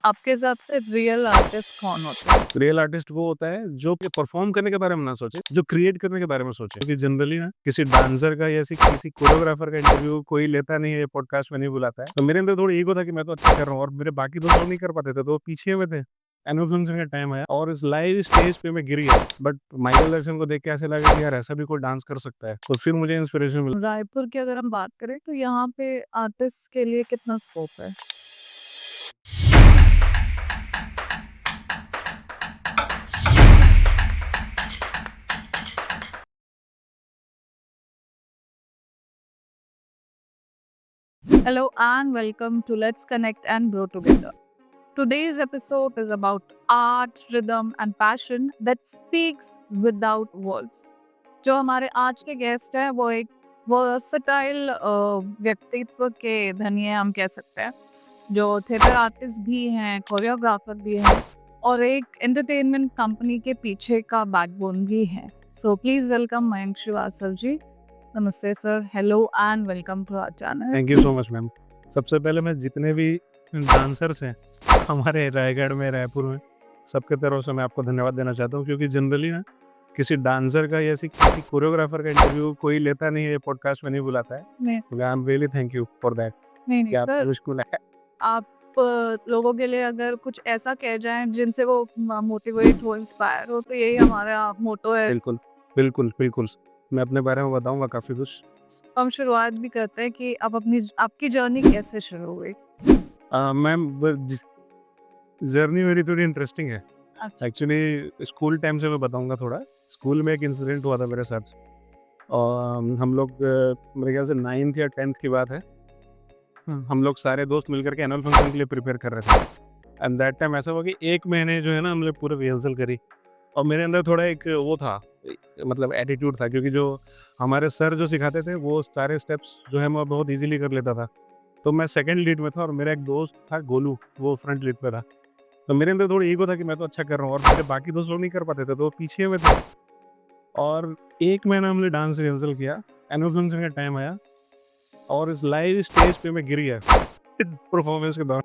आपके हिसाब से रियल आर्टिस्ट कौन होता है? रियल आर्टिस्ट वो होता है जो कि परफॉर्म करने के बारे में ना सोचे, जो क्रिएट करने के बारे में सोचे। क्योंकि जनरली ना किसी डांसर का या किसी कोरियोग्राफर का इंटरव्यू कोई लेता नहीं है, पॉडकास्ट में नहीं बुलाता है। तो मेरे अंदर थोड़ी ईगो था कि मैं तो अच्छा कर रहा हूँ और मेरे बाकी दोस्त लोग नहीं कर पाते थे, तो वो पीछे में थे। एनुअल फंक्शन का टाइम आया और इस लाइव स्टेज पे मैं गिर गया, बट माइकल जैक्सन को देख के ऐसे लगा कि यार ऐसा भी कोई डांस कर सकता है, तो फिर मुझे इंस्पिरेशन मिला। रायपुर की अगर हम बात करें तो यहाँ पे आर्टिस्ट के लिए कितना स्कोप है? Hello and welcome to Let's Connect and Grow Together. Today's episode is about art, rhythm and passion that speaks without words. जो हमारे आज के गेस्ट हैं वो एक वर्सटाइल व्यक्तित्व के धनी हैं, हम कह सकते हैं, जो थिएटर आर्टिस्ट भी हैं, कोरियोग्राफर भी हैं और एक एंटरटेनमेंट कंपनी के पीछे का बैकबोन भी हैं। So please welcome Mayank Srivastava ji. नमस्ते sir, hello and welcome to our channel. Thank you so much ma'am. सबसे पहले मैं जितने भी डांसर्स हैं हमारे रायगढ़ में, रायपुर में, सबके तरफ से मैं आपको धन्यवाद देना चाहता हूँ, क्योंकि जनरली ना किसी डांसर का या किसी कोरियोग्राफर का इंटरव्यू कोई लेता नहीं है, पॉडकास्ट में नहीं बुलाता है। नहीं I am really thank you for that नहीं कि आप सर, मुझको आप लोगों के लिए अगर कुछ ऐसा कह जाएं जिनसे वो मोटिवेट हो, इंस्पायर हो, तो यही हमारा मोटो है। बिल्कुल बिल्कुल बिल्कुल, मैं अपने बारे में बताऊंगा काफ़ी कुछ। हम शुरुआत भी करते हैं कि आप आपकी जर्नी कैसे शुरू हुई? मैम जर्नी मेरी थोड़ी इंटरेस्टिंग है। अच्छा। एक्चुअली स्कूल टाइम से मैं बताऊंगा थोड़ा। स्कूल में एक इंसिडेंट हुआ था मेरे साथ, और हम लोग मेरे ख्याल से 9th या 10th की बात है। हम लोग सारे दोस्त मिलकर के एनुअल फंक्शन के लिए प्रिपेयर कर रहे थे। एंड दैट टाइम ऐसा हुआ कि 1 महीने जो है ना हमने पूरे रिहर्सल करी, और मेरे अंदर थोड़ा एक वो था, मतलब एटीट्यूड था, क्योंकि जो हमारे सर जो सिखाते थे वो सारे स्टेप्स जो है मैं बहुत इजीली कर लेता था। तो मैं सेकंड लीड में था और मेरा एक दोस्त था गोलू, वो फ्रंट लीड पे था। तो मेरे अंदर थोड़ी ईगो था कि मैं तो अच्छा कर रहा हूँ और मेरे बाकी दोस्त लोग नहीं कर पाते थे, तो वो पीछे में थे। और 1 महीना हमने डांस रिहर्सल किया, एनुअल फंक्शन का टाइम आया और इस लाइव स्टेज पे मैं गिर गया परफॉर्मेंस के दौरान।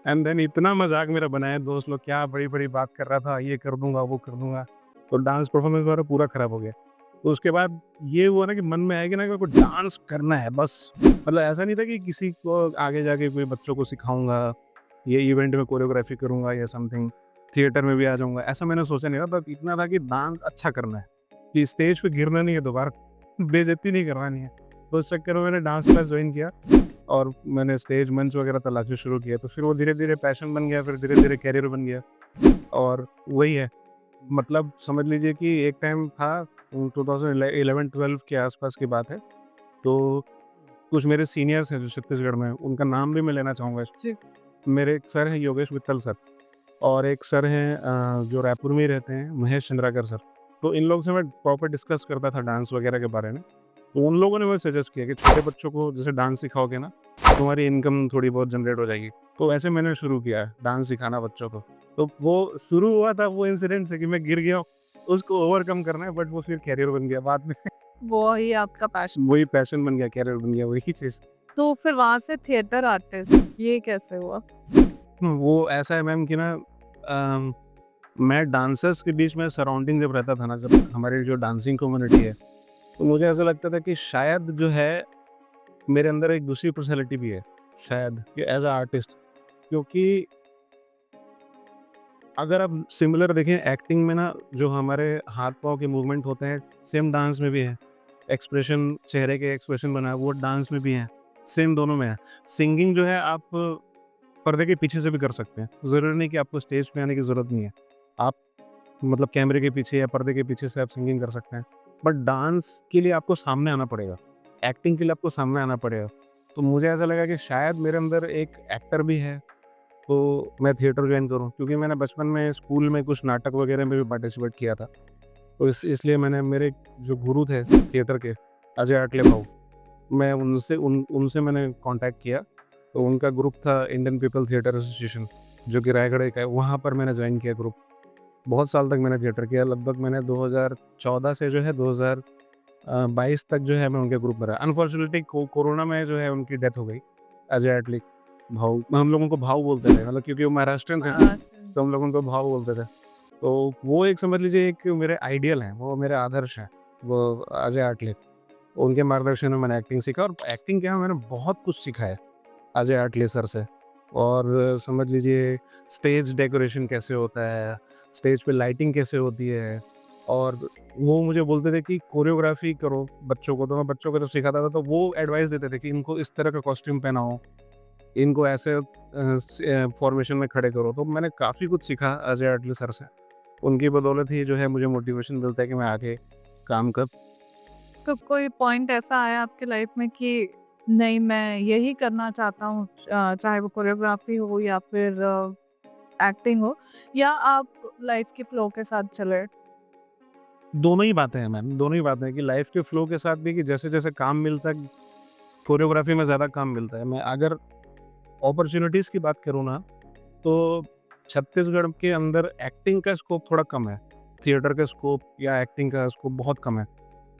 एंड देन इतना मजाक मेरा बनाया दोस्त लोग, क्या बड़ी बड़ी बात कर रहा था, ये कर दूंगा वो कर दूंगा। तो डांस परफॉर्मेंस मेरा पूरा खराब हो गया। तो उसके बाद ये हुआ ना कि मन में आया कि ना कि डांस करना है बस। मतलब ऐसा नहीं था कि किसी को आगे जाके कोई बच्चों को सिखाऊंगा, ये इवेंट में कोरियोग्राफी करूंगा या समथिंग, थिएटर में भी आ जाऊंगा, ऐसा मैंने सोचा नहीं था। बस इतना था कि डांस अच्छा करना है, कि स्टेज पे गिरना नहीं है दोबारा, बेइज्जती नहीं करवानी है। तो उस चक्कर में मैंने डांस क्लास ज्वाइन किया और मैंने स्टेज मंच वगैरह तलाशना शुरू किया। तो फिर वो धीरे धीरे पैशन बन गया, फिर धीरे धीरे कैरियर बन गया। और वही है, मतलब समझ लीजिए कि एक टाइम था 2011-12 के आसपास की बात है। तो कुछ मेरे सीनियर्स हैं जो छत्तीसगढ़ में, उनका नाम भी मैं लेना चाहूँगा। जी। मेरे एक सर हैं योगेश मित्तल सर, और एक सर हैं जो रायपुर में ही रहते हैं, महेश चंद्राकर सर। तो इन लोगों से मैं प्रॉपर डिस्कस करता था डांस वगैरह के बारे में। तो उन लोगों ने मुझे सजेस्ट किया कि छोटे बच्चों को जैसे डांस सिखाओगे ना, तो तुम्हारी इनकम थोड़ी बहुत जनरेट हो जाएगी। तो ऐसे मैंने शुरू किया डांस सिखाना बच्चों को। तो वो शुरू हुआ था वो इंसिडेंट से कि मैं गिर गया, उसको ओवरकम करना है, बट वो फिर कैरियर बन गया बाद में। वो ही आपका पैशन। वही पैशन बन गया, कैरियर बन गया, वही चीज़। तो फिर वहां से थिएटर आर्टिस्ट ये कैसे हुआ? वो ऐसा है मैम कि ना अम, मैं डांसर्स के बीच में सराउंडिंग जब रहता था ना, जब हमारी जो डांसिंग कम्युनिटी है, तो मुझे ऐसा लगता था कि शायद जो है मेरे अंदर एक दूसरी पर्सनैलिटी भी है, शायद कि एज अ आर्टिस्ट। क्योंकि अगर आप सिमिलर देखें एक्टिंग में ना, जो हमारे हाथ पाँव के मूवमेंट होते हैं सेम डांस में भी है। एक्सप्रेशन, चेहरे के एक्सप्रेशन बनाए वो डांस में भी है, सेम दोनों में है। सिंगिंग जो है आप पर्दे के पीछे से भी कर सकते हैं, ज़रूरी नहीं कि आपको स्टेज पे आने की ज़रूरत नहीं है। आप मतलब कैमरे के पीछे या पर्दे के पीछे से आप सिंगिंग कर सकते हैं, बट डांस के लिए आपको सामने आना पड़ेगा, एक्टिंग के लिए आपको सामने आना पड़ेगा। तो मुझे ऐसा लगा कि शायद मेरे अंदर एक एक्टर भी है, तो मैं थिएटर ज्वाइन करूँ, क्योंकि मैंने बचपन में स्कूल में कुछ नाटक वगैरह में भी पार्टिसिपेट किया था। तो इसलिए मैंने, मेरे जो गुरु थे थिएटर के, अजय आटले भाऊ, मैं उनसे मैंने कांटेक्ट किया। तो उनका ग्रुप था इंडियन पीपल थिएटर एसोसिएशन, जो कि रायगढ़ का है, वहाँ पर मैंने ज्वाइन किया ग्रुप। बहुत साल तक मैंने थिएटर किया, लगभग मैंने 2014 से जो है 2022 तक जो है मैं उनके ग्रुप में रहा। अनफॉर्चुनेटली कोरोना में जो है उनकी डेथ हो गई, अजय आटले। भाऊ हम लोग उनको भाऊ बोलते थे, मतलब क्योंकि वो महाराष्ट्रियन थे, अच्छा। तो हम लोग उनको भाऊ बोलते थे। तो वो एक समझ लीजिए एक मेरे आइडियल हैं, वो मेरे आदर्श हैं, वो अजय आठले। उनके मार्गदर्शन में मैंने एक्टिंग सीखा, और एक्टिंग क्या है, मैंने बहुत कुछ सीखा है अजय आठले सर से। और समझ लीजिए स्टेज डेकोरेशन कैसे होता है, स्टेज पे लाइटिंग कैसे होती है, और वो मुझे बोलते थे कि कोरियोग्राफी करो बच्चों को। तो मैं बच्चों को जब सिखाता था तो वो एडवाइस देते थे कि इनको इस तरह का कॉस्ट्यूम पहनाओ, इनको ऐसे फॉर्मेशन में खड़े करो। तो मैंने काफ़ी कुछ सीखा अजय आठले सर से। उनकी बदौलत ही जो है मुझे मोटिवेशन मिलता है कि मैं आगे काम कर। तो कोई पॉइंट ऐसा आया आपकी लाइफ में कि नहीं मैं यही करना चाहता हूँ, चाहे वो कोरियोग्राफी हो या फिर एक्टिंग हो, या आप लाइफ के फ्लो के साथ चले? दोनों ही बातें हैं मैम, दोनों ही बातें हैं कि लाइफ के फ्लो के साथ भी, कि जैसे-जैसे काम मिलता है, कोरियोग्राफी में ज़्यादा काम मिलता है। मैं अगर अपॉर्च्युनिटीज़ की बात करूँ ना, तो छत्तीसगढ़ के अंदर एक्टिंग का स्कोप थोड़ा कम है। थिएटर का स्कोप या एक्टिंग का स्कोप बहुत कम है,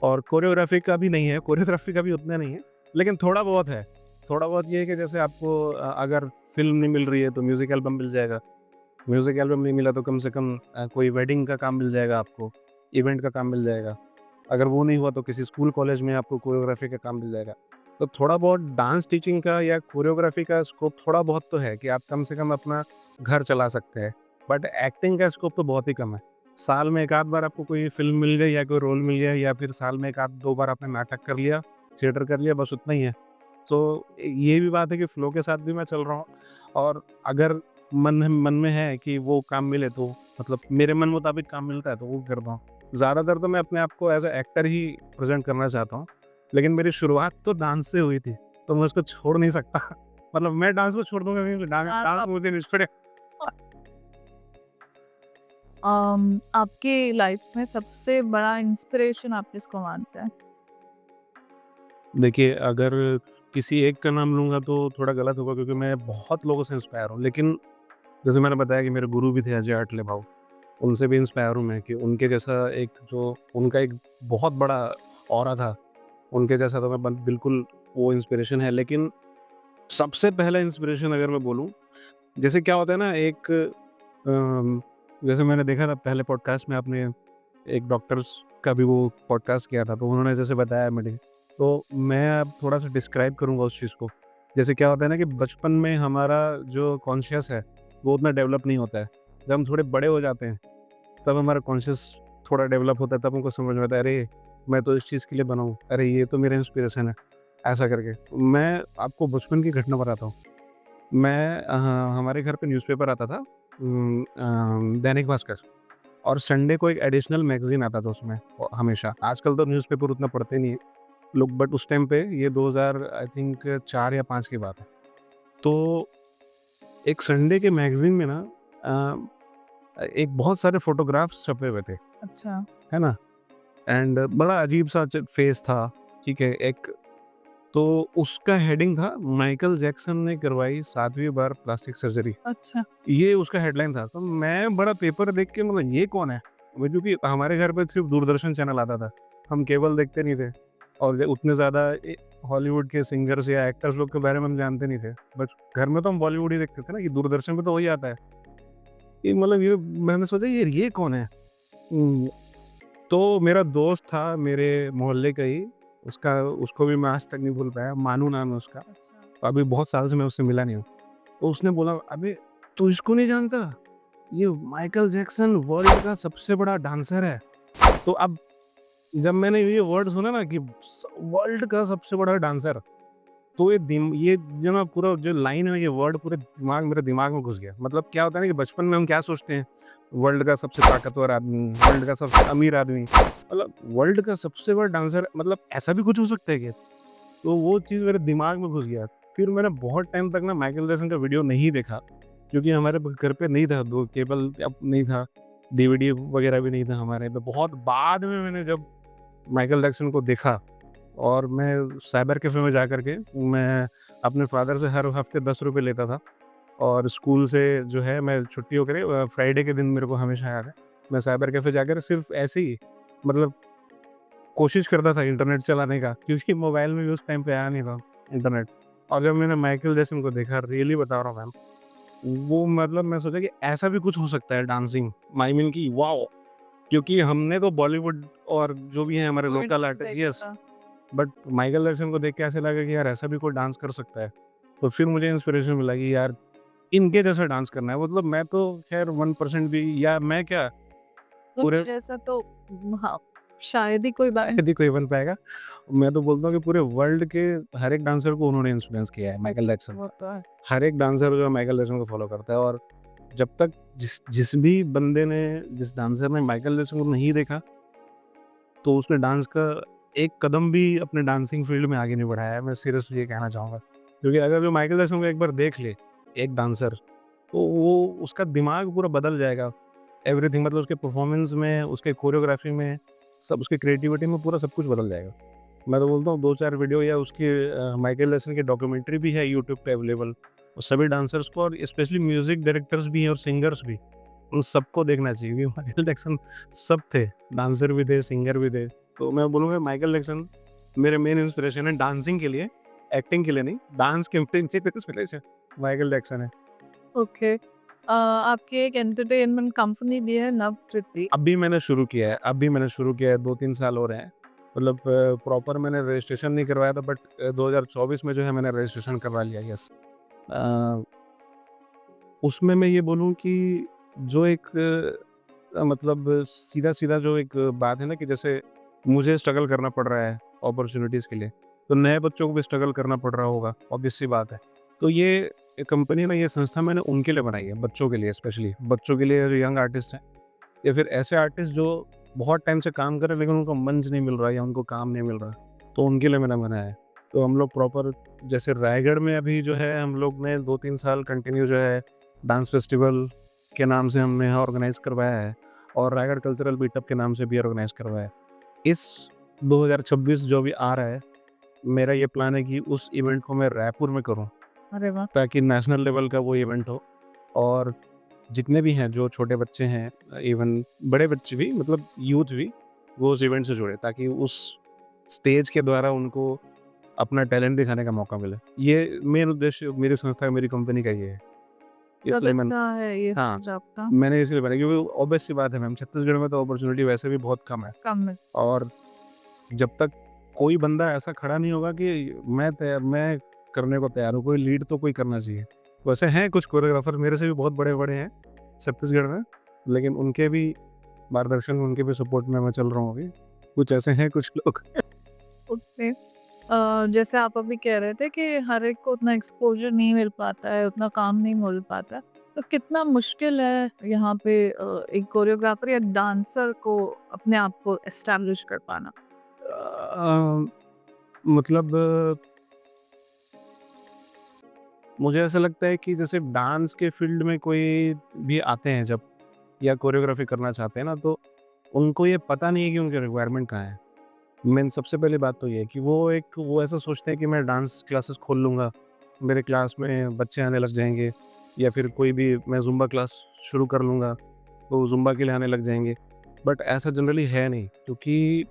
और कोरियोग्राफी का भी नहीं है, कोरियोग्राफी का भी उतना नहीं है, लेकिन थोड़ा बहुत है। थोड़ा बहुत ये है कि जैसे आपको अगर फ़िल्म नहीं मिल रही है तो म्यूज़िक एल्बम मिल जाएगा। म्यूज़िक एल्बम नहीं मिला तो कम से कम कोई वेडिंग का काम मिल जाएगा आपको, इवेंट का काम मिल जाएगा। अगर वो नहीं हुआ तो किसी स्कूल कॉलेज में आपको कोरियोग्राफी का काम मिल जाएगा। तो थोड़ा बहुत डांस टीचिंग का या कोरियोग्राफी का स्कोप थोड़ा बहुत तो है कि आप कम से कम अपना घर चला सकते हैं। बट एक्टिंग का स्कोप तो बहुत ही कम है। साल में 1 आध बार आपको कोई फ़िल्म मिल गई या कोई रोल मिल गया, या फिर साल में 1 आध 2 बार आपने नाटक कर लिया, थिएटर कर लिया, बस उतना ही है। तो ये भी बात है कि फ़्लो के साथ भी मैं चल रहा हूँ, और अगर मन में है कि वो काम मिले, तो मतलब मेरे मन मुताबिक काम मिलता है तो वो करता हूँ। ज़्यादातर तो मैं अपने आप को as a actor he present करना चाहता हूँ, लेकिन मेरी शुरुआत तो डांस से हुई थी, तो मैं उसको छोड़ नहीं सकता। मतलब मैं डांस को छोड़ दूँगा नहीं, तो डांस आप डांस आप मुझे इंस्पिरे आपकी लाइफ में सबसे बड़ा इंस्पिरेशन आप किसको मानते हैं? देखिए, अगर किसी एक का नाम लूँगा तो थोड़ा गलत होगा, क्योंकि मैं बहुत लोगों से इंस्पायर हूँ। लेकिन जैसे मैंने बताया कि मेरे गुरु भी थे अजय आठले भाऊ, उनसे भी इंस्पायर हूँ मैं, कि उनके जैसा एक जो उनका एक बहुत बड़ा ऑरा था, उनके जैसा तो मैं बिल्कुल, वो इंस्पिरेशन है। लेकिन सबसे पहला इंस्पिरेशन अगर मैं बोलूँ, जैसे क्या होता है ना, एक जैसे मैंने देखा था पहले पॉडकास्ट में, आपने एक डॉक्टर्स का भी वो पॉडकास्ट किया था, तो उन्होंने जैसे बताया मेडिकल, तो मैं अब थोड़ा-सा डिस्क्राइब करूँगा उस चीज़ को। जैसे क्या होता है ना कि बचपन में हमारा जो कॉन्शियस है, वो उतना डेवलप नहीं होता है। जब हम थोड़े बड़े हो जाते हैं, तब हमारा कॉन्शियस थोड़ा डेवलप होता है, तब हमको समझ में आता है, अरे! मैं तो इस चीज़ के लिए बना हूँ, अरे! ये तो मेरा इंस्पिरेशन है, ऐसा करके। मैं आपको बचपन की घटना बताता हूँ। मैं हमारे घर पे न्यूज़पेपर आता था, दैनिक भास्कर, और संडे को एक एडिशनल मैगज़ीन आता था उसमें, हमेशा। आजकल तो न्यूज़पेपर उतना पढ़ते नहीं हैं लोग, बट उस टाइम पे, ये 2000 आई थिंक 4 या 5 की बात है। तो एक संडे के मैगज़ीन में ना एक बहुत सारे फ़ोटोग्राफ्स छपे हुए थे, अच्छा। है ना? एंड बड़ा अजीब-सा फ़ेस था, ठीक है? एक तो उसका हेडिंग था, माइकल जैक्सन ने करवाई 7वीं बार प्लास्टिक सर्जरी। अच्छा। ये उसका हेडलाइन था। तो मैं बड़ा पेपर देख के, मतलब ये कौन है? वो, क्योंकि हमारे घर पे सिर्फ़ दूरदर्शन चैनल आता था। हम केबल देखते नहीं थे, और उतने ज़्यादा हॉलीवुड के सिंगर्स या एक्टर्स लोग के बारे में हम जानते नहीं थे। बस घर में तो हम बॉलीवुड ही देखते थे ना, कि दूरदर्शन पे तो वही आता है। ये मतलब ये मैंने सोचा ये कौन है? उम, तो मेरा दोस्त था मेरे मोहल्ले का ही, उसका उसको भी मैं आज तक नहीं भूल पाया, मानू नाम है उसका। अच्छा। अभी बहुत साल से मैं उससे मिला नहीं हूँ। तो उसने बोला, "अबे! तू इसको नहीं जानता? ये माइकल जैक्सन वर्ल्ड का सबसे बड़ा डांसर है।" तो अब जब मैंने ये वर्ड सुना ना कि वर्ल्ड का सबसे बड़ा डांसर, तो ये जो ना पूरा जो लाइन है, ये वर्ड पूरे मेरे दिमाग में घुस गया। मतलब क्या होता है ना कि बचपन में हम क्या सोचते हैं, वर्ल्ड का सबसे ताकतवर आदमी, वर्ल्ड का सबसे अमीर आदमी, मतलब वर्ल्ड का सबसे बड़ा डांसर, मतलब ऐसा भी कुछ हो सकता है क्या? तो वो चीज़ मेरे दिमाग में घुस गया। फिर मैंने बहुत टाइम तक ना माइकल जैक्सन का वीडियो नहीं देखा, क्योंकि हमारे घर पे नहीं था, दो केबल अब नहीं था, डीवीडी वगैरह भी नहीं था हमारे पे। बहुत बाद में मैंने जब माइकल जैक्सन को देखा, और मैं साइबर कैफ़े में जा कर के मैं अपने फ़ादर से हर हफ़्ते ₹10 लेता था, और स्कूल से जो है मैं छुट्टी होकर फ्राइडे के दिन, मेरे को हमेशा याद है, मैं साइबर कैफ़े जाकर सिर्फ़ ऐसे ही, मतलब कोशिश करता था इंटरनेट चलाने का, क्योंकि मोबाइल में भी उस टाइम पे आया नहीं था इंटरनेट। और जब मैंने माइकल जैक्सन को देखा, रियली बता रहा हूँ मैम, वो मतलब मैं सोचा कि ऐसा भी कुछ हो सकता है डांसिंग। आई मीन कि वाओ! क्योंकि हमने तो बॉलीवुड और जो भी हैं हमारे कोई लोकल डांस आर्टिस्ट, देखा यस, था। बट माइकल जैक्सन को देख के ऐसा लगा कि यार ऐसा भी कोई डांस कर सकता है। तो फिर मुझे इंस्पिरेशन मिला कि यार इनके जैसा डांस करना है। मतलब मैं तो खैर 1% भी, या मैं क्या उनके पूरे जैसा तो हाँ, शायद ही कोई बन शायद ही कोई बन पाएगा। मैं तो बोलता हूँ कि पूरे वर्ल्ड के हर एक डांसर को उन्होंने इन्फ्लुएंस किया है, माइकल जैक्सन। होता है। हर एक डांसर जो है माइकल जैक्सन को फॉलो करता है, और जब तक जिस जिस भी बंदे ने, जिस डांसर ने माइकल जैक्सन को नहीं देखा, तो उसने डांस का एक कदम भी अपने डांसिंग फील्ड में आगे नहीं बढ़ाया है। मैं सीरियसली ये कहना चाहूँगा। क्योंकि अगर जो माइकल जैक्सन को एक बार देख ले, एक डांसर, तो वो उसका दिमाग पूरा बदल जाएगा। एवरीथिंग, मतलब उसके परफॉर्मेंस में, उसके कोरियोग्राफी में, सब उसकी क्रिएटिविटी में पूरा सब कुछ बदल जाएगा। मैं तो बोलता हूँ 2-4 वीडियो या उसकी माइकल जैक्सन की डॉक्यूमेंट्री भी है यूट्यूब पे अवेलेबल। और सभी डांसर्स को, और स्पेशली म्यूज़िक डायरेक्टर्स भी हैं और सिंगर्स भी, उन सबको देखना चाहिए क्योंकि माइकल जैक्सन सब थे, डांसर भी थे, सिंगर भी थे। तो मैं बोलूँगा माइकल जैक्सन मेरे मेन इंस्पिरेशन है डांसिंग के लिए, एक्टिंग के लिए नहीं, डांस के मेन इंस्पिरेशन माइकल जैक्सन है। ओके। आपकी एक एंटरटेनमेंट कंपनी भी है नवप्रति। अभी मैंने शुरू किया है, 2-3 साल हो रहे हैं। मतलब प्रॉपर मैंने रजिस्ट्रेशन नहीं करवाया था, बट 2024 में जो है मैंने रजिस्ट्रेशन करवा लिया, यस। अ, उसमें मैं ये बोलूँ कि जो एक मतलब सीधा-सीधा जो एक बात है ना, कि जैसे मुझे स्ट्रगल करना पड़ रहा है अपॉर्च्युनिटीज़ के लिए, तो नए बच्चों को भी स्ट्रगल करना पड़ रहा होगा, ऑब्वियस सी बात है। तो ये कंपनी ना, ये संस्था मैंने उनके लिए बनाई है, बच्चों के लिए, स्पेशली बच्चों के लिए जो यंग आर्टिस्ट हैं, या फिर ऐसे आर्टिस्ट जो बहुत टाइम से काम कर रहे हैं लेकिन उनको मंच नहीं मिल रहा या उनको काम नहीं मिल रहा, तो उनके लिए मैंने बनाया है। तो हम लोग प्रॉपर, जैसे रायगढ़ में अभी जो है हम लोग ने 2-3 साल कंटिन्यू जो है डांस फेस्टिवल के नाम से हमने यहाँ ऑर्गेनाइज़ करवाया है, और रायगढ़ कल्चरल मीटअप के नाम से भी ऑर्गेनाइज़ करवाया है। इस 2026 जो भी आ रहा है, मेरा ये प्लान है कि उस इवेंट को मैं रायपुर में करूँ, अरे वाह! ताकि नेशनल लेवल का वो इवेंट हो, और जितने भी हैं जो छोटे बच्चे हैं, इवन बड़े बच्चे भी, मतलब यूथ भी, वो उस इवेंट से जुड़े, ताकि उस स्टेज के द्वारा उनको अपना टैलेंट दिखाने का मौका मिले। ये मेन उद्देश्य मेरी संस्था, मेरी कंपनी का ये है। बहुत इसलिए मैंने, अच्छा है ये हाँ, सोच आपका। मैंने इसलिए बनाया क्योंकि ऑब्वियस सी बात है मैम, छत्तीसगढ़ में तो अपॉर्च्युनिटी वैसे भी बहुत कम है, कम है। और जब तक कोई बंदा ऐसा खड़ा नहीं होगा कि मैं करने को तैयार हूँ, कोई लीड तो कोई करना चाहिए। वैसे हैं कुछ कोरियोग्राफर मेरे से भी बहुत बड़े-बड़े हैं छत्तीसगढ़ में, लेकिन उनके भी मार्गदर्शन, उनके भी सपोर्ट में मैं चल रहा हूँ अभी। कुछ ऐसे हैं कुछ लोग। ओके। जैसे आप अभी कह रहे थे कि हर एक को उतना एक्सपोज़र नहीं मिल पाता है, उतना काम नहीं मिल पाता है। तो कितना मुश्किल है यहाँ पे एक कोरियोग्राफर या डांसर को अपने आप को एस्टैब्लिश कर पाना? मतलब मुझे ऐसा लगता है कि जैसे डांस के फील्ड में कोई भी आते हैं जब, या कोरियोग्राफी करना चाहते हैं ना, तो उनको ये पता नहीं है कि उनके रिक्वायरमेंट कहाँ है। मेन सबसे पहली बात तो ये है कि वो ऐसा सोचते हैं कि मैं डांस क्लासेस खोल लूँगा, मेरे क्लास में बच्चे आने लग जाएँगे, या फिर कोई भी मैं ज़ुम्बा क्लास शुरू कर लूँगा, तो ज़ुम्बा के लिए आने लग जाएँगे। बट ऐसा जनरली है नहीं, क्योंकि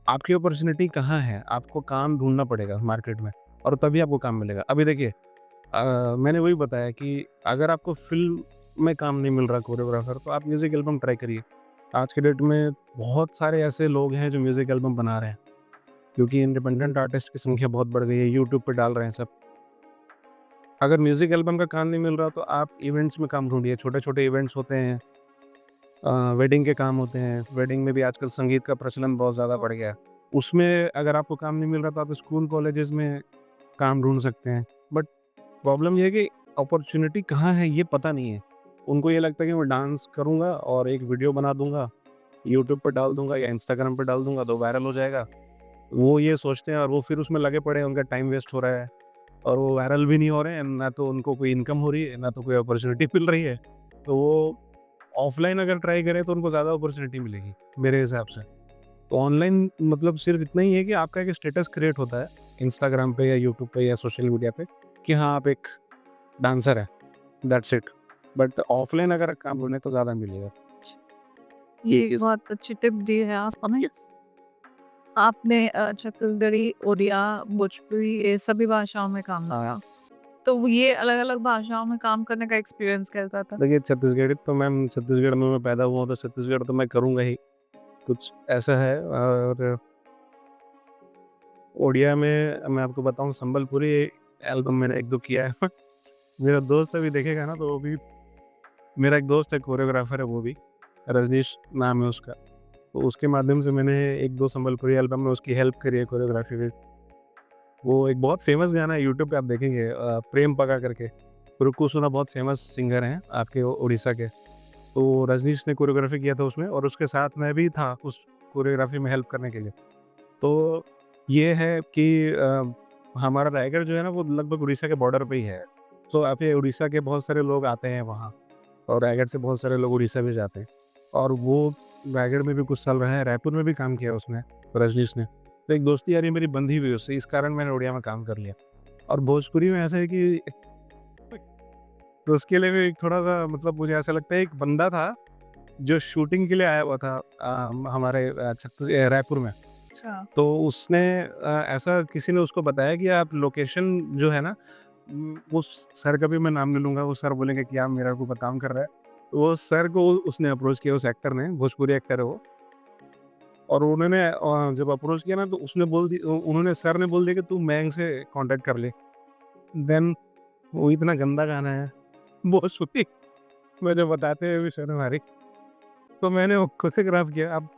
आपकी अपॉर्च्युनिटी कहाँ है? आपको काम ढूँढना पड़ेगा मार्केट में, और तभी आपको काम मिलेगा। अभी देखिए, मैंने वही बताया कि अगर आपको फ़िल्म में काम नहीं मिल रहा कोरियोग्राफर, तो आप म्यूज़िक एल्बम ट्राई करिए। आज के डेट में बहुत सारे ऐसे लोग हैं जो म्यूज़िक एल्बम बना रहे हैं, क्योंकि इंडिपेंडेंट आर्टिस्ट की संख्या बहुत बढ़ गई है, यूट्यूब पे डाल रहे हैं सब। अगर म्यूज़िक एल्बम का काम नहीं मिल रहा, तो आप इवेंट्स में काम ढूँढिए, छोटे-छोटे इवेंट्स होते हैं, वेडिंग के काम होते हैं, वेडिंग में भी आजकल संगीत का प्रचलन बहुत ज़्यादा बढ़ गया है। उसमें अगर आपको काम नहीं मिल रहा, तो आप स्कूल कॉलेजेस में काम ढूँढ सकते हैं। बट प्रॉब्लम ये है कि अपॉर्च्युनिटी कहाँ है ये पता नहीं है। उनको ये लगता है कि मैं डांस करूँगा और एक वीडियो बना दूँगा, यूट्यूब पे डाल दूँगा या इंस्टाग्राम पे डाल दूँगा तो वायरल हो जाएगा। वो ये सोचते हैं, और वो फिर उसमें लगे पड़े हैं, उनका टाइम वेस्ट हो रहा है, और वो वायरल भी नहीं हो रहे हैं, ना तो उनको कोई इनकम हो रही है, ना तो कोई अपॉर्च्युनिटी मिल रही है। तो वो ऑफ़लाइन अगर ट्राई करें तो उनको ज़्यादा अपॉर्च्युनिटी मिलेगी, मेरे हिसाब से। तो ऑनलाइन मतलब सिर्फ़ इतना ही है कि आपका एक स्टेटस क्रिएट होता है, इंस्टाग्राम पे या यूट्यूब पे या सोशल मीडिया पे, कि हाँ, आप एक डांसर हैं, दैट्स इट। बट ऑफ़लाइन अगर काम ढूँढे तो ज़्यादा मिलेगा। ये इस बहुत अच्छी टिप दी है आपने। आपने छत्तीसगढ़ी, उड़िया, भोजपुरी ये सभी भाषाओं में काम किया। तो ये अलग-अलग भाषाओं में काम करने का एक्सपीरियंस कैसा था? देखिए छत्तीसगढ़ी तो छत्तीसगढ़ में मैं पैदा हुआ हूँ, तो छत्तीसगढ़ तो मैं करूँगा ही, कुछ ऐसा है। और उड़िया में मैं आपको बताऊँ, संबलपुरी एल्बम मैंने 1-2 किया है। मेरा दोस्त अभी देखेगा ना, तो वो भी, मेरा एक दोस्त है, कोरियोग्राफर है वो भी, रजनीश नाम है उसका। तो उसके माध्यम से मैंने 1-2 संबलपुरी एल्बम में उसकी हेल्प करी है कोरियोग्राफी में। वो एक बहुत फ़ेमस गाना है, यूट्यूब पे आप देखेंगे, प्रेम पगा करके। रुक्कू सुना बहुत फ़ेमस सिंगर हैं आपके उड़ीसा के। तो रजनीश ने कोरियोग्राफी किया था उसमें, और उसके साथ मैं भी था उस कोरियोग्राफी में हेल्प करने के लिए। तो ये है कि हमारा रायगढ़ जो है ना, वो लगभग उड़ीसा के बॉर्डर पे ही है। तो आप ये उड़ीसा के बहुत सारे लोग आते हैं वहाँ, और रायगढ़ से बहुत सारे लोग उड़ीसा भी जाते हैं। और वो रायगढ़ में भी कुछ साल रहा है, रायपुर में भी काम किया उसने, रजनीश ने। तो एक दोस्ती यारी मेरी बंधी हुई उससे, इस कारण मैंने उड़िया में काम कर लिया। और भोजपुरी में ऐसा है कि तो उसके लिए भी थोड़ा-सा, मतलब मुझे ऐसा लगता है, एक बंदा था जो शूटिंग के लिए आया हुआ था हमारे रायपुर में। अच्छा। तो उसने ऐसा किसी ने उसको बताया कि आप लोकेशन जो है ना, उस सर का भी मैं नाम नहीं लूँगा, वो सर बोलेंगे कि आप मेरा ऊपर काम कर रहा है। तो वो सर को उसने अप्रोच किया, उस एक्टर ने, भोजपुरी एक्टर है वो। और उन्होंने जब अप्रोच किया ना, तो उसने बोल दी उन्होंने सर ने बोल दिया कि तू मैंग से कॉन्टैक्ट कर ले। देन वो इतना गंदा गाना है, भोजपुरी मुझे बताते हुए भी शर्म आ रही। तो मैंने वो कोरियोग्राफ किया। अब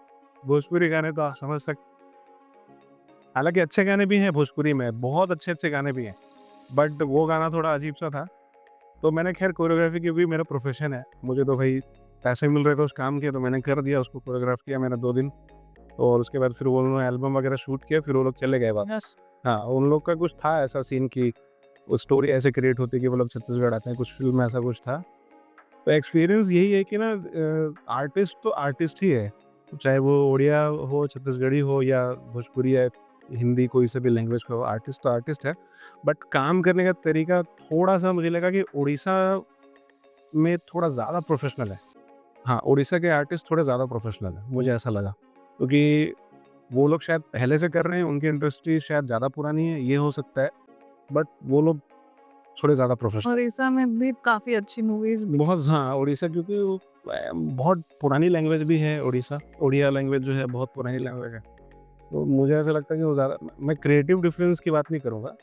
भोजपुरी गाने तो आप समझ सकते, हालाँकि अच्छे गाने भी हैं भोजपुरी में, बहुत अच्छे-अच्छे गाने भी हैं, बट वो गाना थोड़ा अजीब-सा था। तो मैंने खैर कोरियोग्राफी, क्योंकि मेरा प्रोफ़ेशन है, मुझे तो भई पैसे मिल रहे थे उस काम के, तो मैंने कर दिया, उसको कोरियोग्राफ किया मैंने 2 दिन। और उसके बाद फिर वो उन्होंने एल्बम वगैरह शूट किया, फिर वो लोग चले गए वापस। हाँ, उन लोग का कुछ था ऐसा सीन कि वो स्टोरी ऐसे क्रिएट होती है कि वो लोग छत्तीसगढ़ आते हैं, कुछ फ़िल्म में ऐसा कुछ था। तो एक्सपीरियंस यही है कि ना, आर्टिस्ट तो आर्टिस्ट ही है, चाहे वो उड़िया हो, छत्तीसगढ़ी हो, या भोजपुरी या हिंदी, कोई सा भी लैंग्वेज का हो, आर्टिस्ट तो आर्टिस्ट है। बट काम करने का तरीका थोड़ा-सा मुझे लगा कि उड़ीसा में थोड़ा ज़्यादा प्रोफ़ेशनल है। हाँ, उड़ीसा के आर्टिस्ट थोड़े ज़्यादा प्रोफ़ेशनल हैं, मुझे ऐसा लगा। क्योंकि वो लोग शायद पहले से कर रहे हैं, उनकी इंडस्ट्री शायद ज़्यादा पुरानी है, ये हो सकता है, बट वो लोग थोड़े ज़्यादा प्रोफ़ेशनल। उड़ीसा में भी काफ़ी अच्छी मूवीज़ बहुत, हाँ, उड़ीसा, क्योंकि वो बहुत पुरानी लैंग्वेज भी है उड़ीसा, उड़िया लैंग्वेज जो है बहुत पुरानी लैंग्वेज है। तो मुझे ऐसा लगता है कि वो ज़्यादा, मैं क्रिएटिव डिफरेंस की बात नहीं करूँगा,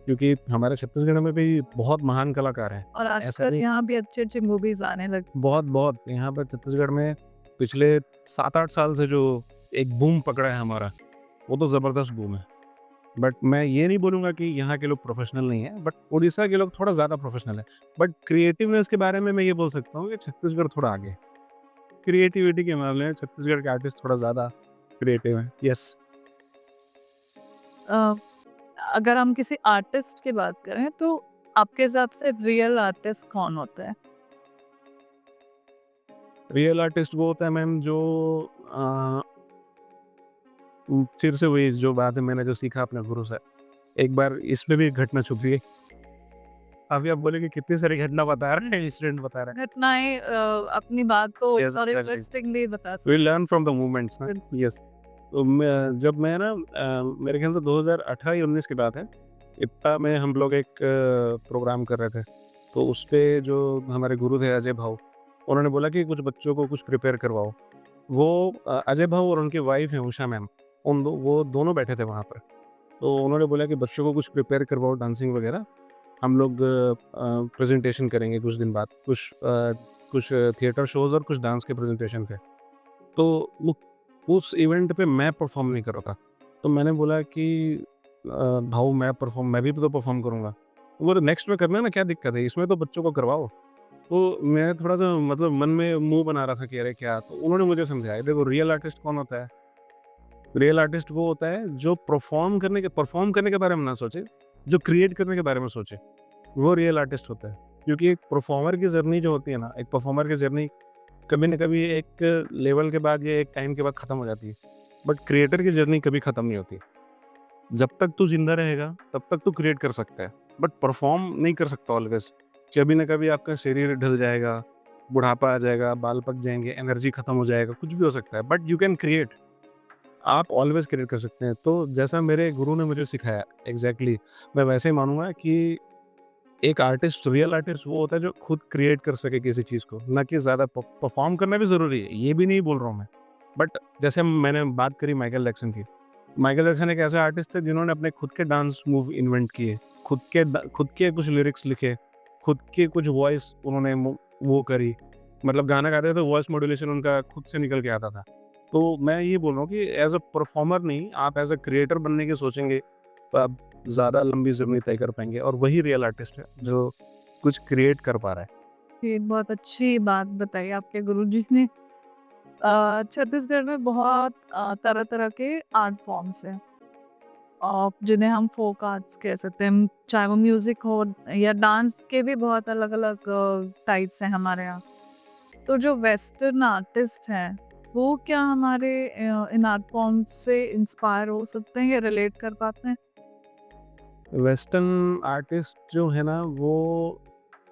क्योंकि हमारे छत्तीसगढ़ में भी बहुत महान कलाकार हैं। और ऐसा आजकल नहीं, यहाँ भी अच्छी-अच्छी मूवीज़ आने लगी। बहुत यहाँ पर छत्तीसगढ़ में पिछले 7-8 साल से जो एक बूम पकड़ा है हमारा, वो तो ज़बरदस्त बूम है। बट मैं ये नहीं बोलूँगा कि यहाँ के लोग प्रोफ़ेशनल नहीं हैं, बट उड़ीसा के लोग थोड़ा ज़्यादा प्रोफ़ेशनल हैं। बट क्रिएटिवनेस के बारे में मैं ये बोल सकता हूँ कि छत्तीसगढ़ थोड़ा आगे है। क्रिएटिविटी के मामले में छत्तीसगढ़ के आर्टिस्ट थोड़ा ज़्यादा क्रिएटिव हैं। येस। अ, अगर हम किसी आर्टिस्ट की बात करें तो आपके हिसाब से रियल आर्टिस्ट कौन होता है? रियल आर्टिस्ट वो होता है मैम जो अ, फिर से वही जो बात है, मैंने जो सीखा अपने गुरु से। एक बार इसमें भी एक घटना छुप गई। अभी आप बोलेंगे कितनी सारी घटना बता रहे हैं, इंसिडेंट बता रहे हैं। घटनाएँ अपनी बात को यस, और एग्ज़ैक्टली। इंटरेस्टिंगली बता वी सकते लर्न फ्रॉम द मोमेंट्स ना। यस। तो मैं जब मैं ना मेरे ख्याल से 2018 या 19 की बात है, इतना में हम लोग एक प्रोग्राम कर रहे थे। तो उसपे जो हमारे गुरु थे अजय भाऊ, उन्होंने बोला कि कुछ बच्चों को कुछ प्रिपेयर करवाओ। वो अजय भाऊ और उनकी वाइफ़ हैं उषा मैम, वो दोनों बैठे थे वहाँ पर। तो उन्होंने बोला कि बच्चों को कुछ प्रिपेयर करवाओ, डांसिंग वगैरह। हम लोग प्रेज़ेंटेशन करेंगे कुछ दिन बाद, कुछ थिएटर शोज़ और कुछ डांस के प्रेज़ेंटेशन थे। तो वो उस इवेंट पे मैं परफ़ॉर्म नहीं कर रहा था। तो मैंने बोला कि भाऊ मैं भी तो परफ़ॉर्म करूँगा। वो बोले नेक्स्ट में करना ना, क्या दिक्कत है? इसमें तो बच्चों को करवाओ। तो मैं थोड़ा-सा, मतलब मन में मुँह बना रहा था कि अरे क्या? तो उन्होंने मुझे समझाया, देखो रियल आर्टिस्ट कौन होता है? रियल आर्टिस्ट वो होता है जो परफ़ॉर्म करने के बारे में ना सोचे, जो क्रिएट करने के बारे में सोचे, वो रियल आर्टिस्ट होता है। क्योंकि एक परफ़ॉर्मर की जर्नी जो होती है ना, एक परफ़ॉर्मर की जर्नी कभी न कभी एक लेवल के बाद या एक टाइम के बाद ख़त्म हो जाती है। बट क्रिएटर की जर्नी कभी ख़त्म नहीं होती। जब तक तू ज़िंदा रहेगा, तब तक तू क्रिएट कर सकता है, बट परफ़ॉर्म नहीं कर सकता ऑलवेज़। कभी न कभी आपका शरीर ढल जाएगा, बुढ़ापा आ जाएगा, बाल पक जाएँगे, एनर्जी ख़त्म हो जाएगा, कुछ भी हो सकता है, बट यू कैन क्रिएट। आप ऑलवेज क्रिएट कर सकते हैं। तो जैसा मेरे गुरु ने मुझे सिखाया एग्जैक्टली मैं वैसे ही मानूंगा कि एक आर्टिस्ट, रियल आर्टिस्ट वो होता है जो खुद क्रिएट कर सके किसी चीज़ को, ना कि ज़्यादा परफॉर्म करना भी ज़रूरी है, ये भी नहीं बोल रहा हूँ मैं। बट जैसे मैंने बात करी माइकल जैक्सन की, माइकल जैक्सन एक ऐसे आर्टिस्ट थे जिन्होंने अपने खुद के डांस मूव इन्वेंट किए, खुद के कुछ लिरिक्स लिखे, खुद के कुछ वॉइस उन्होंने वो करी, मतलब गाना गाते थे तो वॉइस मॉड्यूलेशन उनका खुद से निकल के आता था। तो मैं ये बोल रहा हूँ कि एज अ परफॉर्मर नहीं, आप एज अ क्रिएटर बनने की सोचेंगे तो आप ज़्यादा लंबी जर्नी तय कर पाएंगे, और वही रियल आर्टिस्ट है जो कुछ क्रिएट कर पा रहा है। ये बहुत अच्छी बात बताई आपके गुरुजी ने। छत्तीसगढ़ में बहुत तरह-तरह के आर्ट फॉर्म्स हैं, जिन्हें हम फ़ोक आर्ट्स कह सकते हैं। चाहे वो म्यूज़िक हो या डांस के भी बहुत अलग-अलग टाइप्स हैं हमारे यहाँ। तो जो वेस्टर्न आर्टिस्ट हैं, वो क्या हमारे इन आर्ट फॉर्म्स से इंस्पायर हो सकते हैं या रिलेट कर पाते हैं? वेस्टर्न आर्टिस्ट जो है ना वो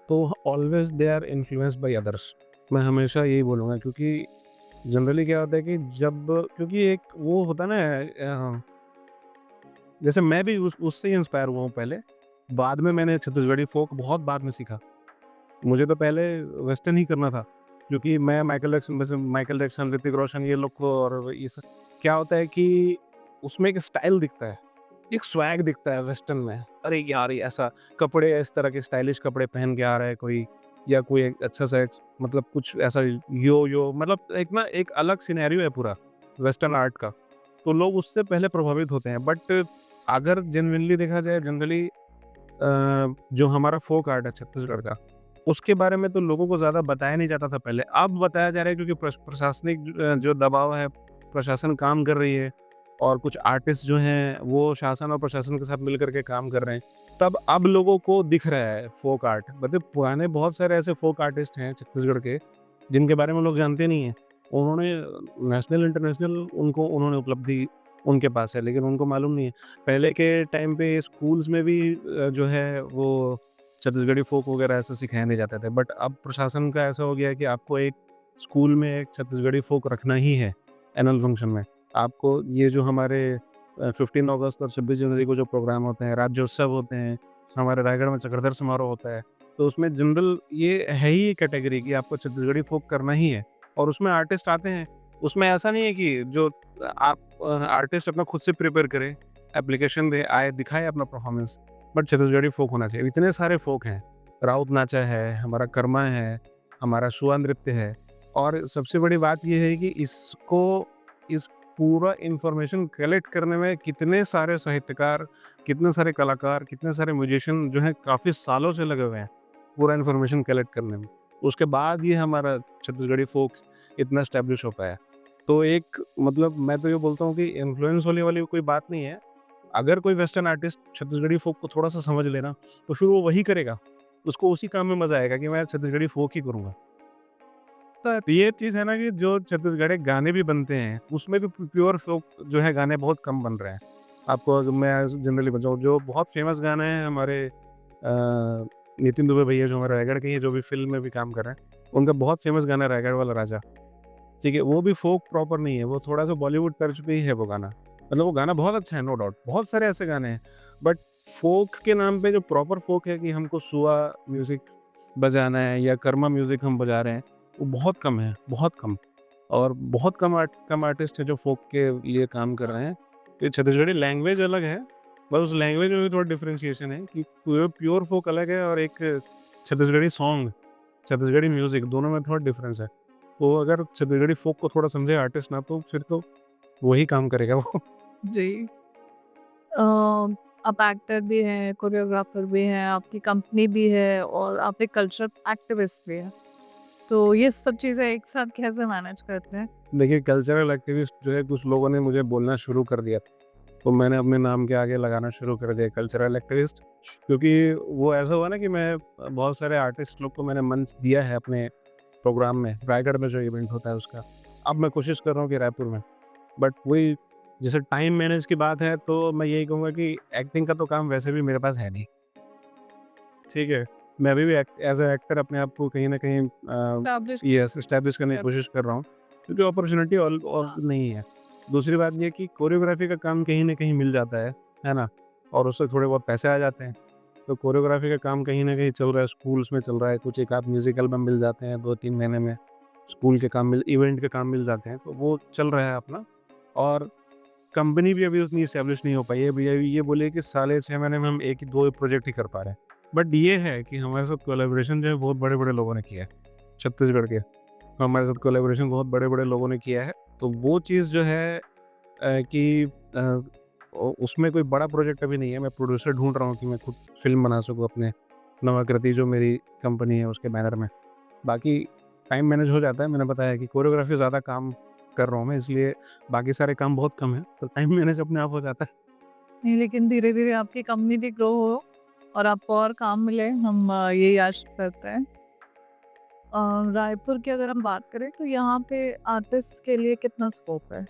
तो always they are influenced by others. मैं हमेशा यही बोलूँगा, क्योंकि जनरली क्या होता है कि जब, क्योंकि एक वो होता है ना, जैसे मैं भी उससे ही इंस्पायर हुआ हूँ पहले। बाद में मैंने छत्तीसगढ़ी फ़ोक बहुत बाद में सीखा। मुझे तो पहले वेस्टर्न ही करना था, क्योंकि मैं माइकल जैक्सन, ऋतिक रोशन ये लोग को, और ये सब क्या होता है कि उसमें एक स्टाइल दिखता है, एक स्वैग दिखता है वेस्टर्न में। अरे यार! ये ऐसा कपड़े, इस तरह के स्टाइलिश कपड़े पहन के आ रहा है कोई, या कोई एक अच्छा सा मतलब कुछ ऐसा यो-यो, मतलब एक ना एक अलग सिनेरियो है पूरा वेस्टर्न आर्ट का। तो लोग उससे पहले प्रभावित होते हैं। बट अगर जेनुइनली देखा जाए, जनरली जो हमारा फ़ोक आर्ट है छत्तीसगढ़ का, उसके बारे में तो लोगों को ज़्यादा बताया नहीं जाता था पहले। अब बताया जा रहा है, क्योंकि प्रशासनिक जो दबाव है, प्रशासन काम कर रही है, और कुछ आर्टिस्ट जो हैं वो शासन और प्रशासन के साथ मिलकर के काम कर रहे हैं। तब अब लोगों को दिख रहा है फ़ोक आर्ट। मतलब पुराने बहुत सारे ऐसे फ़ोक आर्टिस्ट हैं छत्तीसगढ़ के, जिनके बारे में लोग जानते नहीं हैं। उन्होंने नेशनल, इंटरनेशनल उन्होंने उपलब्धि उनके पास है, लेकिन उनको मालूम नहीं है। पहले के टाइम पे स्कूल्स में भी जो है वो छत्तीसगढ़ी फ़ोक वगैरह ऐसा सिखाया नहीं जाते थे। बट अब प्रशासन का ऐसा हो गया है कि आपको एक स्कूल में एक छत्तीसगढ़ी फ़ोक रखना ही है एनुअल फंक्शन में। आपको ये जो हमारे 15 अगस्त और 26 जनवरी को जो प्रोग्राम होते हैं, राज्योत्सव होते हैं, हमारे रायगढ़ में चक्रधर समारोह होता है, तो उसमें जनरल ये है ही कैटेगरी कि आपको छत्तीसगढ़ी फ़ोक करना ही है, और उसमें आर्टिस्ट आते हैं। उसमें ऐसा नहीं है कि जो आप आर्टिस्ट अपना खुद से प्रिपेयर करे, एप्लीकेशन दे, आए, दिखाए अपना परफॉर्मेंस, बट छत्तीसगढ़ी फ़ोक होना चाहिए। इतने सारे फ़ोक हैं, राउत नाचा है, हमारा कर्मा है, हमारा सुआ नृत्य है, और सबसे बड़ी बात ये है कि इस पूरा इन्फॉर्मेशन कलेक्ट करने में कितने सारे साहित्यकार, कितने सारे कलाकार, कितने सारे म्यूजिशियन जो हैं काफ़ी सालों से लगे हुए हैं, पूरा इन्फॉर्मेशन कलेक्ट करने में। उसके बाद ये हमारा छत्तीसगढ़ी फ़ोक इतना एस्टेब्लिश हो पाया। तो एक मतलब मैं तो ये बोलता हूँ कि इन्फ्लुएंस होने वाली कोई बात नहीं है। अगर कोई वेस्टर्न आर्टिस्ट छत्तीसगढ़ी फ़ोक को थोड़ा-सा समझ ले ना, तो फिर वो वही करेगा। उसको उसी काम में मज़ा आएगा कि मैं छत्तीसगढ़ी फ़ोक ही करूँगा। तो ये चीज़ है ना कि जो छत्तीसगढ़ी गाने भी बनते हैं, उसमें भी प्योर फ़ोक जो है गाने बहुत कम बन रहे हैं। आपको अगर मैं जनरली बताऊँ, जो बहुत फ़ेमस गाने हैं हमारे नितिन दुबे भैया जो हमारे रायगढ़ के ही, जो भी फ़िल्म में भी काम कर रहे हैं, उनका बहुत फ़ेमस गाना है रायगढ़ वाला राजा। ठीक है, वो भी फ़ोक प्रॉपर नहीं है, वो थोड़ा-सा बॉलीवुड टच पे ही है वो गाना। मतलब वो गाना बहुत अच्छा है, नो डाउट, बहुत सारे ऐसे गाने हैं, बट फ़ोक के नाम पे जो प्रॉपर फ़ोक है कि हमको सुआ म्यूज़िक बजाना है या कर्मा म्यूज़िक हम बजा रहे हैं, वो बहुत कम है, बहुत कम। और बहुत कम आर्टिस्ट हैं जो फ़ोक के लिए काम कर रहे हैं। ये छत्तीसगढ़ी लैंग्वेज अलग है, बस उस लैंग्वेज में भी थोड़ा डिफरेंशिएशन है कि प्योर फ़ोक अलग है, और एक छत्तीसगढ़ी सॉन्ग, छत्तीसगढ़ी म्यूज़िक, दोनों में थोड़ा डिफरेंस है। तो अगर छत्तीसगढ़ी फ़ोक को थोड़ा समझे आर्टिस्ट ना, तो फिर तो वही काम करेगा वो। जी। अ, आप एक्टर भी हैं, कोरियोग्राफर भी हैं, आपकी कंपनी भी है और आप एक कल्चरल एक्टिविस्ट भी हैं। तो ये सब चीज़ें एक साथ कैसे मैनेज करते हैं? देखिए, कल्चरल एक्टिविस्ट जो है, कुछ लोगों ने मुझे बोलना शुरू कर दिया, तो मैंने अपने नाम के आगे लगाना शुरू कर दिया कल्चरल एक्टिविस्ट, क्योंकि वो ऐसा हुआ ना कि मैं बहुत सारे आर्टिस्ट लोग को मैंने मंच दिया है अपने प्रोग्राम में, रायगढ़ में जो इवेंट होता है उसका। अब मैं कोशिश कर रहा हूँ कि रायपुर में, बट वही, जैसे टाइम मैनेज की बात है, तो मैं यही कहूँगा कि एक्टिंग का तो काम वैसे भी मेरे पास है नहीं, ठीक है? मैं अभी भी एज़ अ एक्टर अपने आप को कहीं न कहीं एस्टैब्लिश यस, एस्टैब्लिश करने की कर कोशिश कर रहा हूँ, क्योंकि अपॉर्च्युनिटी और हाँ, नहीं है। दूसरी बात ये कि कोरियोग्राफी का काम कहीं न कहीं मिल जाता है ना? और उससे थोड़े बहुत पैसे आ जाते हैं। तो कोरियोग्राफी का काम कहीं न कहीं चल रहा है, स्कूल्स में चल रहा है, कुछ एक आध म्यूज़िक एल्बम मिल जाते हैं 2-3 महीने में, स्कूल के काम मिल इवेंट के काम मिल जाते हैं, तो वो चल रहा है अपना। और कंपनी भी अभी उतनी एस्टेब्लिश नहीं हो पाई है। अभी अभी ये बोलिए कि साले 6 महीने में हम 1 ही 2 प्रोजेक्ट ही कर पा रहे हैं। बट ये है कि हमारे साथ कोलैबोरेशन जो है बहुत बड़े-बड़े लोगों ने किया है, छत्तीसगढ़ के। हमारे साथ कोलैबोरेशन बहुत बड़े-बड़े लोगों ने किया है। तो वो चीज़ जो है कि उसमें कोई बड़ा प्रोजेक्ट अभी नहीं है। मैं प्रोड्यूसर ढूँढ रहा हूँ कि मैं खुद फ़िल्म बना सकूँ अपने नवाकृति जो मेरी कंपनी है उसके बैनर में। बाकी टाइम मैनेज हो जाता है। मैंने बताया कि कोरियोग्राफी ज़्यादा काम कर रहा हूँ मैं, इसलिए बाकी सारे काम बहुत कम हैं, तो टाइम मैनेज अपने आप हो जाता है। नहीं, लेकिन धीरे-धीरे आपकी कंपनी भी ग्रो हो और आपको और काम मिले, हम यही आशा करते हैं। रायपुर की अगर हम बात करें तो यहाँ पे आर्टिस्ट के लिए कितना स्कोप है?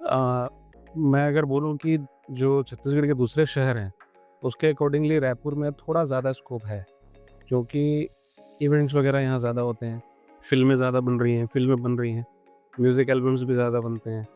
अ, मैं अगर बोलूँ कि जो छत्तीसगढ़ के दूसरे शहर हैं, उसके अकॉर्डिंगली रायपुर में थोड़ा ज़्यादा स्कोप है, क्योंकि इवेंट्स वगैरह यहाँ ज़्यादा होते हैं, फ़िल्में बन रही हैं, म्यूज़िक एल्बम्स भी ज़्यादा बनते हैं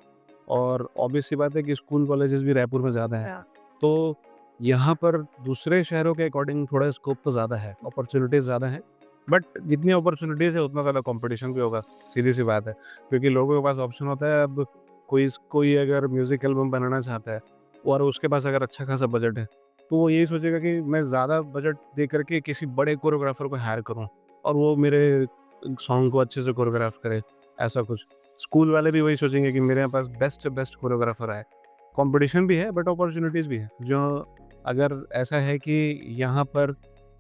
और ऑब्वियस सी बात है कि स्कूल कॉलेजेस भी रायपुर में ज़्यादा हैं। तो यहाँ पर दूसरे शहरों के अकॉर्डिंग थोड़ा स्कोप तो ज़्यादा है, अपॉर्च्युनिटीज़ ज़्यादा हैं, बट जितनी अपॉर्च्युनिटीज़ है उतना ज़्यादा कॉम्पिटिशन भी होगा, सीधी-सी बात है। क्योंकि लोगों के पास ऑप्शन होता है, अब कोई अगर म्यूज़िक एल्बम बनाना चाहता है और उसके पास अगर अच्छा खासा बजट है, तो वो यही सोचेगा कि मैं ज़्यादा बजट दे करके किसी बड़े कोरियोग्राफर को हायर करूँ और वो मेरे सॉन्ग को अच्छे से कोरियोग्राफ करे, ऐसा कुछ। स्कूल वाले भी वही सोचेंगे कि मेरे पास बेस्ट से बेस्ट कोरियोग्राफर आए। कॉम्पिटिशन भी है बट अपॉर्च्युनिटीज़ भी है, जो अगर ऐसा है कि यहाँ पर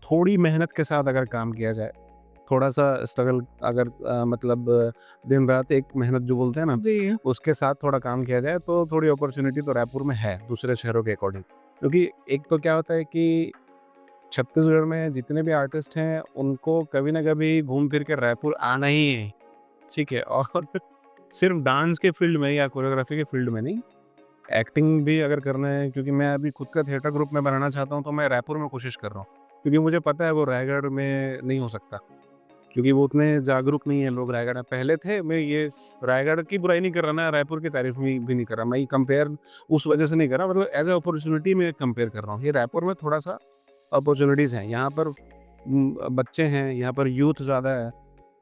थोड़ी मेहनत के साथ अगर काम किया जाए, थोड़ा-सा स्ट्रगल अगर मतलब दिन-रात एक मेहनत जो बोलते हैं ना, जी। उसके साथ थोड़ा काम किया जाए तो थोड़ी अपॉर्च्युनिटी तो रायपुर में है, दूसरे शहरों के अकॉर्डिंग। क्योंकि एक तो क्या होता है कि छत्तीसगढ़ में जितने भी आर्टिस्ट हैं, उनको कभी न कभी घूम फिर के रायपुर आना ही है, ठीक है? और सिर्फ डांस के फील्ड में या कोरियोग्राफी के फील्ड में नहीं, एक्टिंग भी अगर करना है, क्योंकि मैं अभी खुद का थिएटर ग्रुप में बनाना चाहता हूँ, तो मैं रायपुर में कोशिश कर रहा हूँ। क्योंकि मुझे पता है वो रायगढ़ में नहीं हो सकता, क्योंकि वो उतने जागरूक नहीं है लोग रायगढ़ में। पहले थे, मैं ये रायगढ़ की बुराई नहीं कर रहा ना, रायपुर की तारीफ़ भी नहीं कर रहा। मैं ये कंपेयर उस वजह से नहीं कर रहा, मतलब एज़ अ अपॉर्च्युनिटी मैं कंपेयर कर रहा हूँ। ये रायपुर में थोड़ा-सा अपॉर्च्युनिटीज़ हैं। यहाँ पर बच्चे हैं, यहाँ पर यूथ ज़्यादा है,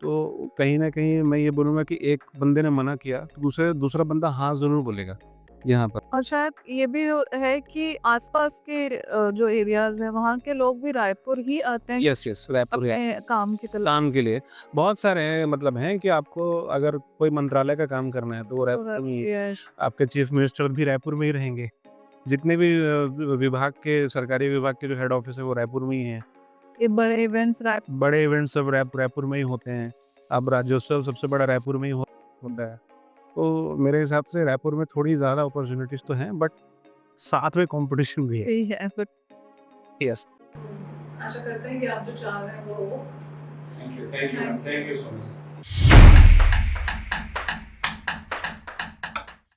तो कहीं न कहीं मैं ये बोलूँगा कि एक बंदे ने मना किया, तो दूसरा बंदा हाँ ज़रूर बोलेगा, यहाँ पर। और शायद ये भी है कि आसपास के जो एरियाज़ हैं वहाँ के लोग भी रायपुर ही आते हैं यस, रायपुर है। अपने काम की तलाश काम के लिए बहुत सारे हैं, मतलब हैं कि आपको अगर कोई मंत्रालय का काम करना है, तो वो रायपुर में ही है। यस। आपके चीफ मिनिस्टर भी रायपुर में ही रहेंगे। जितने भी विभाग के सरकारी विभाग के जो हेड ऑफ़िस है, वो रायपुर में ही हैं। ये बड़े इवेंट्स बड़े इवेंट्स सब रायपुर में ही होते हैं। अब राज्योत्सव सबसे बड़ा रायपुर में ही होता है। तो मेरे हिसाब से रायपुर में थोड़ी ज़्यादा अपॉर्च्युनिटीज़ तो हैं, बट साथ में कॉम्पिटिशन भी है। ही है बट यस। आशा करते हैं कि आप जो चाह रहे हैं वो हो। Thank you ma'am, thank you so much.